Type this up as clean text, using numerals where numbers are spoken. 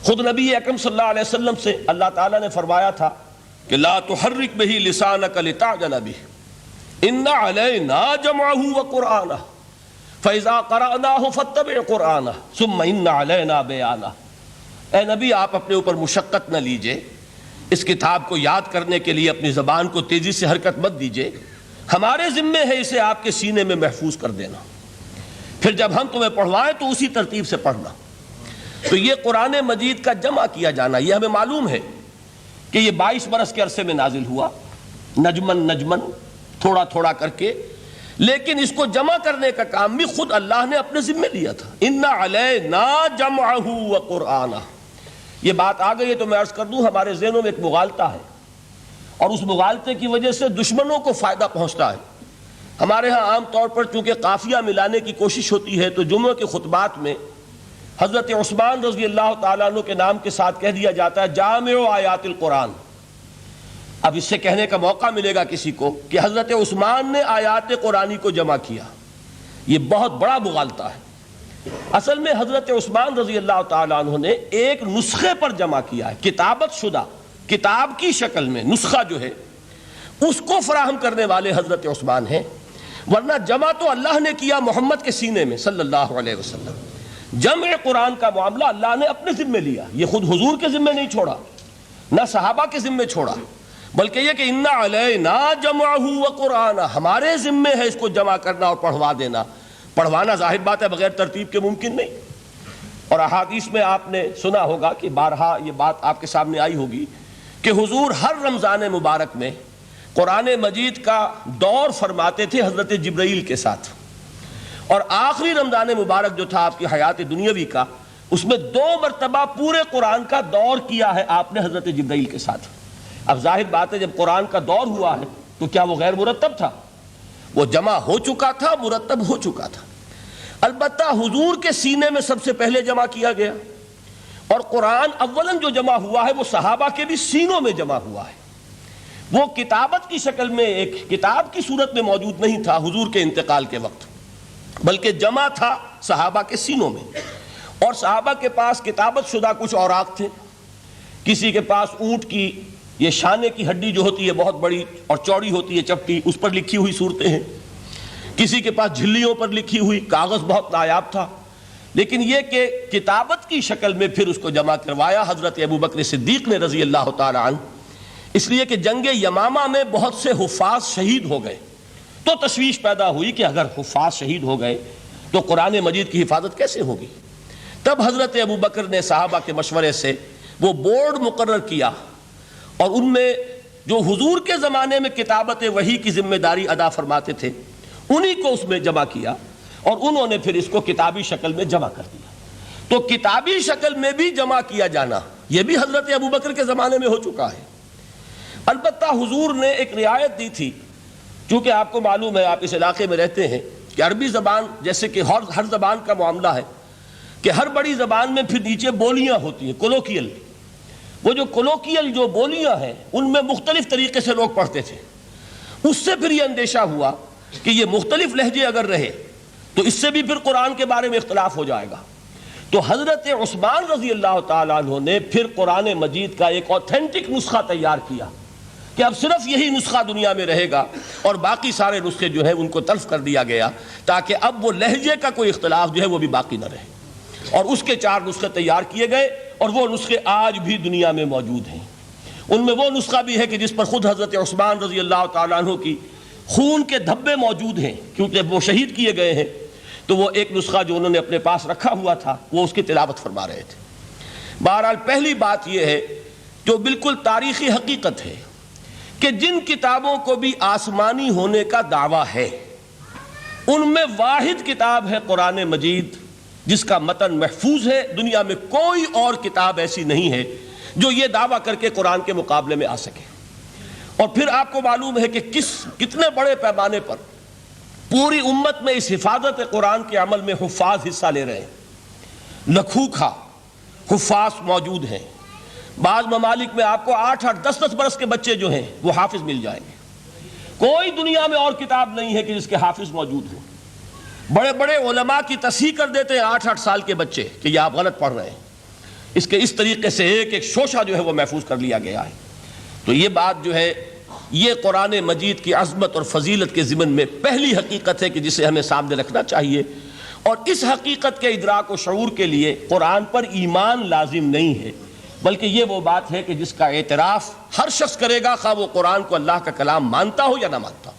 خود نبی اکرم صلی اللہ علیہ وسلم سے اللہ تعالیٰ نے فرمایا تھا کہ لا تحرک بہ لسانک لتعجل بہ ان علینا جمعہ وقرآنہ فاذا قرأناہ فاتبع قرآنہ ثم ان علینا بیانہ۔ اے نبی آپ اپنے اوپر مشقت نہ لیجئے، اس کتاب کو یاد کرنے کے لیے اپنی زبان کو تیزی سے حرکت مت دیجئے، ہمارے ذمے ہے اسے آپ کے سینے میں محفوظ کر دینا، پھر جب ہم تمہیں پڑھوائیں تو اسی ترتیب سے پڑھنا۔ تو یہ قرآن مجید کا جمع کیا جانا، یہ ہمیں معلوم ہے کہ یہ 22 برس کے عرصے میں نازل ہوا، نجمن نجمن، تھوڑا تھوڑا کر کے، لیکن اس کو جمع کرنے کا کام بھی خود اللہ نے اپنے ذمے لیا تھا۔ ان علینا جمعہ وقرآنہ، یہ بات آ گئی ہے تو میں عرض کر دوں، ہمارے ذہنوں میں ایک مغالطہ ہے، اور اس مغالطے کی وجہ سے دشمنوں کو فائدہ پہنچتا ہے۔ ہمارے ہاں عام طور پر چونکہ قافیہ ملانے کی کوشش ہوتی ہے تو جمعہ کے خطبات میں حضرت عثمان رضی اللہ تعالیٰ عنہ کے نام کے ساتھ کہہ دیا جاتا ہے جامع آیات القرآن۔ اب اس سے کہنے کا موقع ملے گا کسی کو کہ حضرت عثمان نے آیات قرآنی کو جمع کیا، یہ بہت بڑا مغالطہ ہے۔ اصل میں حضرت عثمان رضی اللہ تعالیٰ عنہ نے ایک نسخے پر جمع کیا ہے، کتابت شدہ کتاب کی شکل میں نسخہ جو ہے اس کو فراہم کرنے والے حضرت عثمان ہیں، ورنہ جمع تو اللہ نے کیا محمد کے سینے میں صلی اللہ علیہ وسلم۔ جمع قرآن کا معاملہ اللہ نے اپنے ذمے لیا، یہ خود حضور کے ذمے نہیں چھوڑا، نہ صحابہ کے ذمے چھوڑا، بلکہ یہ کہ ان علینا جمعہ وقرآنہ، ہمارے ذمے ہے اس کو جمع کرنا اور پڑھوا دینا۔ پڑھوانا ظاہر بات ہے بغیر ترتیب کے ممکن نہیں، اور احادیث میں آپ نے سنا ہوگا کہ بارہا یہ بات آپ کے سامنے آئی ہوگی کہ حضور ہر رمضان مبارک میں قرآن مجید کا دور فرماتے تھے حضرت جبرائیل کے ساتھ، اور آخری رمضان مبارک جو تھا آپ کی حیات دنیاوی کا، اس میں 2 مرتبہ پورے قرآن کا دور کیا ہے آپ نے حضرت جبرائیل کے ساتھ۔ اب ظاہر بات ہے جب قرآن کا دور ہوا ہے تو کیا وہ غیر مرتب تھا؟ وہ جمع ہو چکا تھا، مرتب ہو چکا تھا۔ البتہ حضور کے سینے میں سب سے پہلے جمع کیا گیا، اور قرآن اولاً جو جمع ہوا ہے وہ صحابہ کے بھی سینوں میں جمع ہوا ہے۔ وہ کتابت کی شکل میں ایک کتاب کی صورت میں موجود نہیں تھا حضور کے انتقال کے وقت، بلکہ جمع تھا صحابہ کے سینوں میں، اور صحابہ کے پاس کتابت شدہ کچھ اوراق تھے۔ کسی کے پاس اونٹ کی یہ شانے کی ہڈی جو ہوتی ہے بہت بڑی اور چوڑی ہوتی ہے چپٹی، اس پر لکھی ہوئی صورتیں ہیں، کسی کے پاس جھلیوں پر لکھی ہوئی، کاغذ بہت نایاب تھا، لیکن یہ کہ کتابت کی شکل میں پھر اس کو جمع کروایا حضرت ابوبکر صدیق نے رضی اللہ تعالی عنہ، اس لیے کہ جنگ یمامہ میں بہت سے حفاظ شہید ہو گئے، تو تشویش پیدا ہوئی کہ اگر حفاظ شہید ہو گئے تو قرآن مجید کی حفاظت کیسے ہوگی؟ تب حضرت ابوبکر نے صحابہ کے مشورے سے وہ بورڈ مقرر کیا، اور ان میں جو حضور کے زمانے میں کتابت وحی کی ذمہ داری ادا فرماتے تھے انہی کو اس میں جمع کیا، اور انہوں نے پھر اس کو کتابی شکل میں جمع کر دیا۔ تو کتابی شکل میں بھی جمع کیا جانا یہ بھی حضرت ابوبکر کے زمانے میں ہو چکا ہے۔ البتہ حضور نے ایک رعایت دی تھی، چونکہ آپ کو معلوم ہے آپ اس علاقے میں رہتے ہیں کہ عربی زبان جیسے کہ ہر زبان کا معاملہ ہے کہ ہر بڑی زبان میں پھر نیچے بولیاں ہوتی ہیں، کولوکیل۔ وہ جو کولوکیل جو بولیاں ہیں ان میں مختلف طریقے سے لوگ پڑھتے تھے، اس سے پھر یہ اندیشہ ہوا کہ یہ مختلف لہجے اگر رہے تو اس سے بھی پھر قرآن کے بارے میں اختلاف ہو جائے گا۔ تو حضرت عثمان رضی اللہ تعالیٰ عنہ نے پھر قرآن مجید کا ایک اوتھینٹک نسخہ تیار کیا کہ اب صرف یہی نسخہ دنیا میں رہے گا، اور باقی سارے نسخے جو ہیں ان کو تلف کر دیا گیا، تاکہ اب وہ لہجے کا کوئی اختلاف جو ہے وہ بھی باقی نہ رہے۔ اور اس کے 4 نسخے تیار کیے گئے، اور وہ نسخے آج بھی دنیا میں موجود ہیں۔ ان میں وہ نسخہ بھی ہے کہ جس پر خود حضرت عثمان رضی اللہ تعالیٰ عنہ کی خون کے دھبے موجود ہیں، کیونکہ وہ شہید کیے گئے ہیں، تو وہ ایک نسخہ جو انہوں نے اپنے پاس رکھا ہوا تھا وہ اس کی تلاوت فرما رہے تھے۔ بہرحال پہلی بات یہ ہے جو بالکل تاریخی حقیقت ہے کہ جن کتابوں کو بھی آسمانی ہونے کا دعویٰ ہے ان میں واحد کتاب ہے قرآن مجید، جس کا متن محفوظ ہے۔ دنیا میں کوئی اور کتاب ایسی نہیں ہے جو یہ دعویٰ کر کے قرآن کے مقابلے میں آ سکے۔ اور پھر آپ کو معلوم ہے کہ کتنے بڑے پیمانے پر پوری امت میں اس حفاظت قرآن کے عمل میں حفاظ حصہ لے رہے ہیں، لکھوکھا حفاظ موجود ہیں۔ بعض ممالک میں آپ کو 8-8 10-10 برس کے بچے جو ہیں وہ حافظ مل جائیں گے۔ کوئی دنیا میں اور کتاب نہیں ہے کہ جس کے حافظ موجود ہوں۔ بڑے بڑے علماء کی تصحیح کر دیتے ہیں 8-8 سال کے بچے کہ یہ آپ غلط پڑھ رہے ہیں۔ اس کے اس طریقے سے ایک ایک شوشہ جو ہے وہ محفوظ کر لیا گیا ہے۔ تو یہ بات جو ہے یہ قرآن مجید کی عظمت اور فضیلت کے ضمن میں پہلی حقیقت ہے کہ جسے ہمیں سامنے رکھنا چاہیے، اور اس حقیقت کے ادراک و شعور کے لیے قرآن پر ایمان لازم نہیں ہے، بلکہ یہ وہ بات ہے کہ جس کا اعتراف ہر شخص کرے گا، خواہ وہ قرآن کو اللہ کا کلام مانتا ہو یا نہ مانتا ہو۔